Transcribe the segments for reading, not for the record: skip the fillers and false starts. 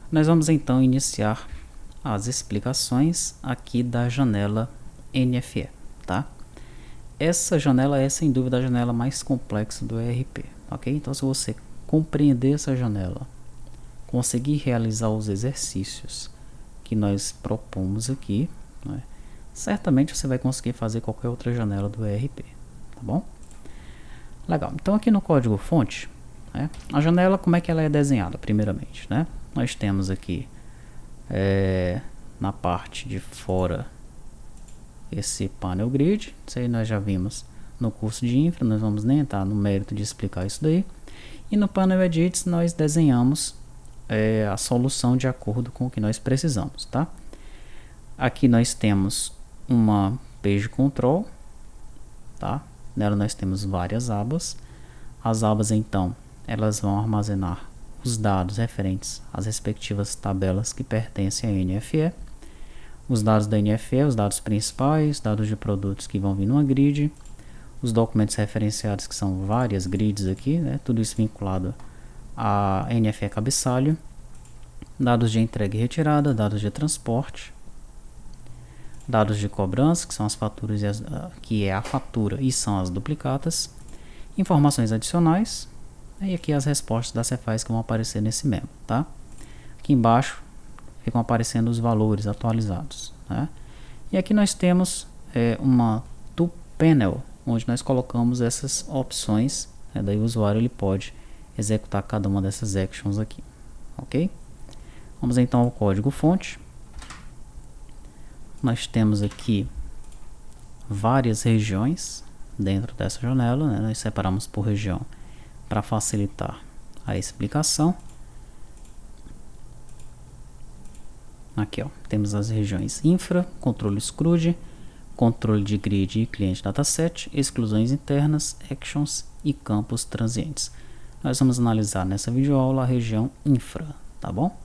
Nós vamos então iniciar as explicações aqui da janela NFE, tá? Essa janela é sem dúvida a janela mais complexa do ERP, ok? Então se você compreender essa janela, conseguir realizar os exercícios que nós propomos aqui, né, certamente você vai conseguir fazer qualquer outra janela do ERP, tá bom? Legal, então aqui no código fonte, né, a janela, como é que ela é desenhada primeiramente, né? Nós temos aqui na parte de fora esse painel grid, isso aí nós já vimos no curso de infra, nós vamos nem entrar no mérito de explicar isso daí. E no painel edits nós desenhamos a solução de acordo com o que nós precisamos, tá? Aqui nós temos uma page control, tá? Nela nós temos várias abas. As abas então, elas vão armazenar os dados referentes às respectivas tabelas que pertencem à NFE. Os dados da NFE, os dados principais, dados de produtos que vão vir numa grid, os documentos referenciados, que são várias grids aqui, né? Tudo isso vinculado a NFE cabeçalho, dados de entrega e retirada, dados de transporte, dados de cobrança, que são as faturas, que é a fatura e são as duplicatas, informações adicionais, e aqui as respostas das Cefais que vão aparecer nesse memo, tá? Aqui embaixo ficam aparecendo os valores atualizados, né? E aqui nós temos uma to panel, onde nós colocamos essas opções, né? Daí o usuário ele pode executar cada uma dessas actions aqui, ok? Vamos então ao código fonte. Nós temos aqui várias regiões dentro dessa janela, né? Nós separamos por região para facilitar a explicação. Aqui ó, temos as regiões infra, controle SCRUD, controle de grid e cliente dataset, exclusões internas, actions e campos transientes. Nós vamos analisar nessa videoaula a região infra, tá bom?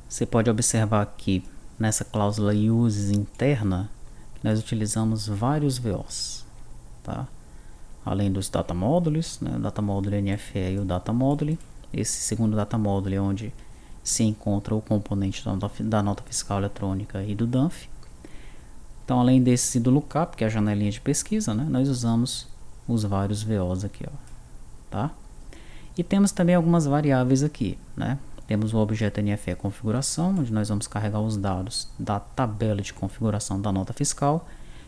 Você pode observar aqui nessa cláusula uses interna, nós utilizamos vários VOs, tá? Além dos data modules, né, o data module NFE e o data module. Esse segundo data module é onde se encontra o componente da nota fiscal eletrônica e do DANF. Então, além desse do lookup, que é a janelinha de pesquisa, né, nós usamos os vários VOs aqui, ó, tá? E temos também algumas variáveis aqui, né? Temos o objeto NFE configuração, onde nós vamos carregar os dados da tabela de configuração da nota fiscal.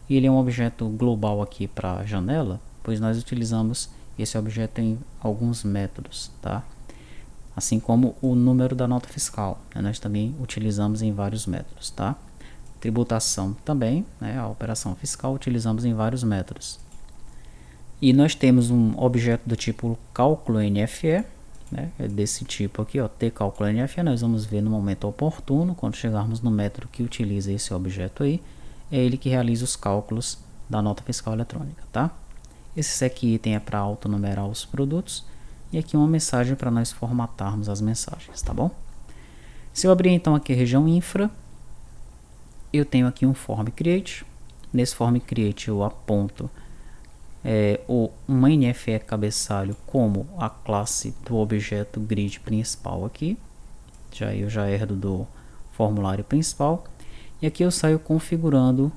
E ele é um objeto global aqui para a janela, pois nós utilizamos esse objeto em alguns métodos, tá? Assim como o número da nota fiscal, né? Nós também utilizamos em vários métodos, tá? Tributação também, né? A operação fiscal utilizamos em vários métodos. E nós temos um objeto do tipo cálculo NFE, né? É desse tipo aqui, ó, tcálculo NFE. Nós vamos ver no momento oportuno, quando chegarmos no método que utiliza esse objeto aí, é ele que realiza os cálculos da nota fiscal eletrônica, tá? Esse aqui item é para autonumerar os produtos e aqui uma mensagem para nós formatarmos as mensagens, tá bom? Se eu abrir então aqui a região infra, eu tenho aqui um form create. Nesse form create eu aponto uma NFE cabeçalho como a classe do objeto grid principal aqui. Eu já herdo do formulário principal. E aqui eu saio configurando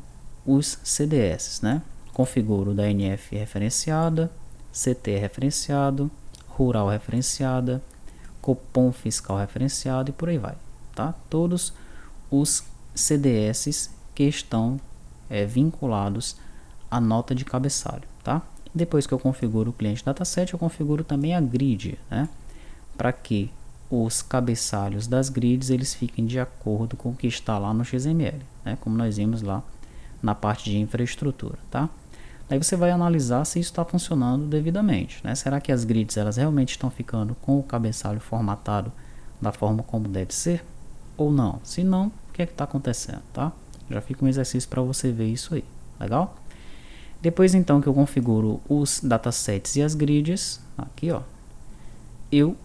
os CDS, né? Configuro da NF referenciada, CT referenciado, rural referenciada, cupom fiscal referenciado e por aí vai, tá? Todos os CDS que estão vinculados à nota de cabeçalho, tá? Depois que eu configuro o cliente dataset, eu configuro também a grid, né? Para que os cabeçalhos das grids eles fiquem de acordo com o que está lá no XML, né? Como nós vimos lá na parte de infraestrutura, tá? Aí você vai analisar se isso está funcionando devidamente, né? Será que as grids elas realmente estão ficando com o cabeçalho formatado da forma como deve ser ou não? Se não, o que é que está acontecendo, tá? Já fica um exercício para você ver isso aí, legal? Depois então que eu configuro os datasets e as grids, aqui ó, eu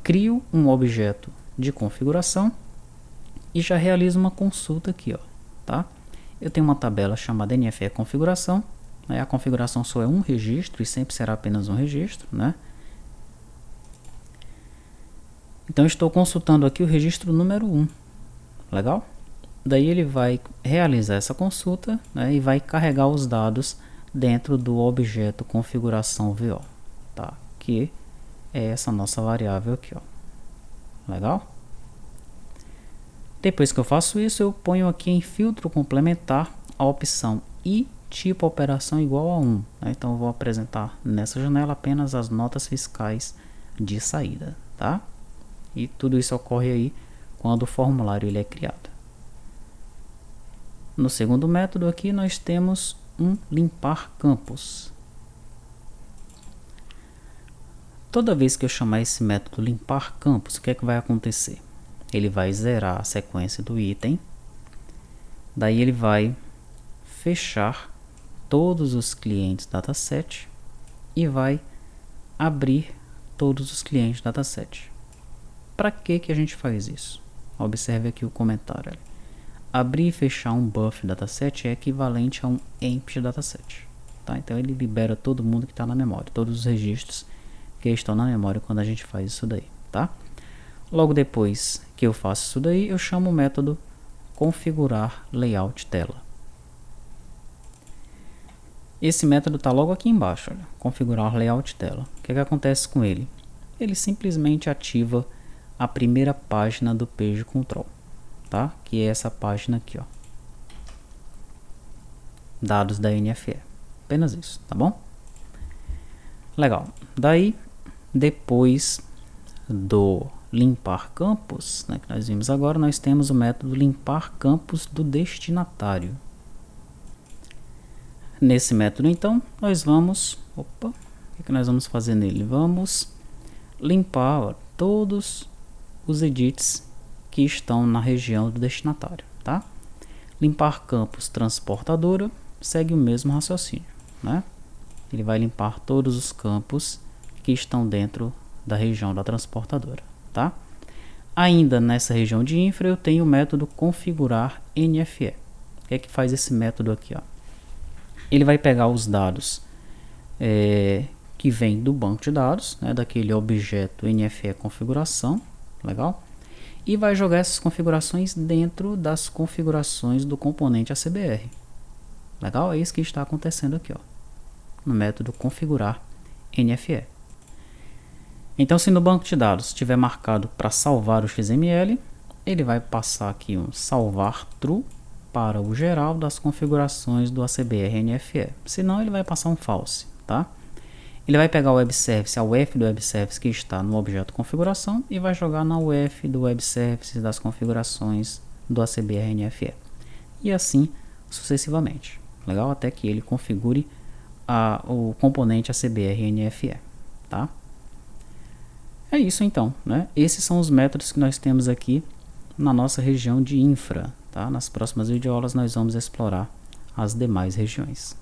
crio um objeto de configuração e já realizo uma consulta aqui, ó, tá? Eu tenho uma tabela chamada NFE configuração, né? A configuração só é um registro e sempre será apenas um registro, né? Então estou consultando aqui o registro número 1, legal? Daí ele vai realizar essa consulta, né, e vai carregar os dados dentro do objeto configuração VO, tá? Que é essa nossa variável aqui, ó. Legal? Depois que eu faço isso, eu ponho aqui em filtro complementar a opção I tipo operação igual a 1. Né? Então eu vou apresentar nessa janela apenas as notas fiscais de saída, tá? E tudo isso ocorre aí quando o formulário ele é criado. No segundo método aqui nós temos um limpar campos. Toda vez que eu chamar esse método limpar campos, o que é que vai acontecer? Ele vai zerar a sequência do item, daí ele vai fechar todos os clientes dataset e vai abrir todos os clientes dataset. Para que a gente faz isso? Observe aqui o comentário. Abrir e fechar um buff dataset é equivalente a um empty dataset. Tá? Então ele libera todo mundo que está na memória, todos os registros que estão na memória quando a gente faz isso daí. Tá? Logo depois que eu faço isso daí, eu chamo o método configurar layout tela. Esse método está logo aqui embaixo, olha, configurar layout tela. O que acontece com ele? Ele simplesmente ativa a primeira página do page control, tá? Que é essa página aqui, ó. Dados da NFE. Apenas isso, tá bom? Legal. Daí, depois do limpar campos, né, que nós vimos agora, nós temos o método limpar campos do destinatário. Nesse método, então, nós vamos... Opa! O que nós vamos fazer nele? Vamos limpar, ó, todos os edits que estão na região do destinatário, tá? Limpar campos transportadora segue o mesmo raciocínio, né? Ele vai limpar todos os campos que estão dentro da região da transportadora, tá? Ainda nessa região de infra eu tenho o método configurar NFE. O que é que faz esse método aqui, ó? Ele vai pegar os dados que vem do banco de dados, né, daquele objeto NFE configuração, legal? E vai jogar essas configurações dentro das configurações do componente ACBR. Legal? É isso que está acontecendo aqui, ó, no método configurar NFE. Então, se no banco de dados estiver marcado para salvar o XML, ele vai passar aqui um salvar true para o geral das configurações do ACBR NFE. Senão, ele vai passar um false, tá? Ele vai pegar o web service, a UF do web service que está no objeto configuração e vai jogar na UF do web service das configurações do ACBR NFE. E assim sucessivamente. Legal? Até que ele configure o componente ACBR NFE, tá? É isso então, né? Esses são os métodos que nós temos aqui na nossa região de infra, tá? Nas próximas videoaulas nós vamos explorar as demais regiões.